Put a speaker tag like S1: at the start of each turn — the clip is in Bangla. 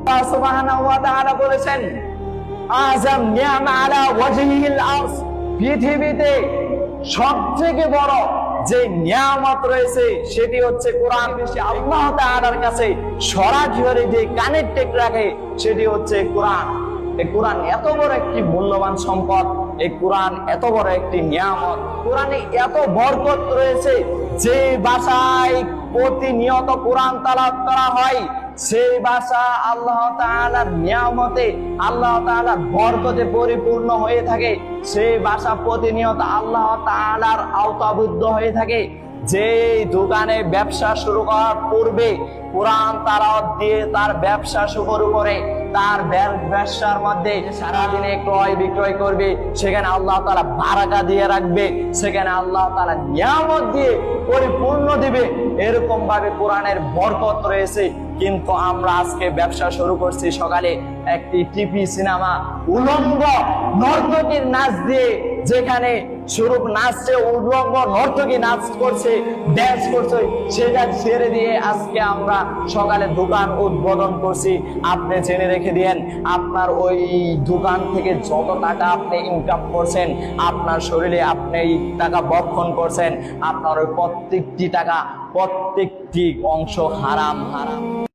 S1: আল্লাহ সুবহানাহু ওয়া তাআলা বলেছেন, আযম নি'মা আলা ওয়াজহিল আরশ, পৃথিবীতে সবথেকে বড় যে নিয়ামত রয়েছে সেটি হচ্ছে কোরআন। আল্লাহ তাআলার কাছে সরাসরি যে কানেক্টেড রাখে সেটি হচ্ছে কোরআন। এই কোরআন এত বড় একটি মূল্যবান সম্পদ, এই কোরআন এত বড় একটি নিয়ামত, কোরআনে এত বরকত রয়েছে। যে ভাষায় প্রতিনিয়ত কোরআন তেলাওয়াত করা হয় সেই ভাষা আল্লাহ তাআলার নিয়ামতে, আল্লাহ তাআলার বরকতে পরিপূর্ণ হয়ে থাকে। সেই ভাষা প্রতিনিয়ত আল্লাহ তাআলার আওতাবদ্ধ হয়ে থাকে। যে দোকানে ব্যবসা শুরু করার পূর্বে কোরআন তেলাওয়াত দিয়ে তার ব্যবসা শুরু করে, তার ব্যবসার মধ্যে সারাদিনে ক্রয় বিক্রয় করবে, সেখানে আল্লাহ তাআলা বারাকা দিয়ে রাখবে, সেখানে আল্লাহ তাআলা নিয়ামত দিয়ে পরিপূর্ণ দিবে। এরকম ভাবে কোরআনের বরকত রয়েছে। কিন্তু আমরা আজকে ব্যবসা শুরু করছি সকালে একটি টিভি সিনেমা উলঙ্গ নর্তকীর নাচ দিয়ে, যেখানে শুরু নাচছে উলঙ্গ নর্তকী নাচ করছে, ড্যান্স করছে, সেটা ছেড়ে দিয়ে আজকে আমরা সকালে দোকান উদ্বোধন করছি। আপনি জেনে রেখে দিয়েন, আপনার ওই দোকান থেকে যত টাকা আপনি ইনকাম করছেন, আপনার শরীরে আপনি এই টাকা বক্ষণ করছেন, আপনার ওই প্রত্যেকটি টাকা, প্রত্যেকটি অংশ হারাম।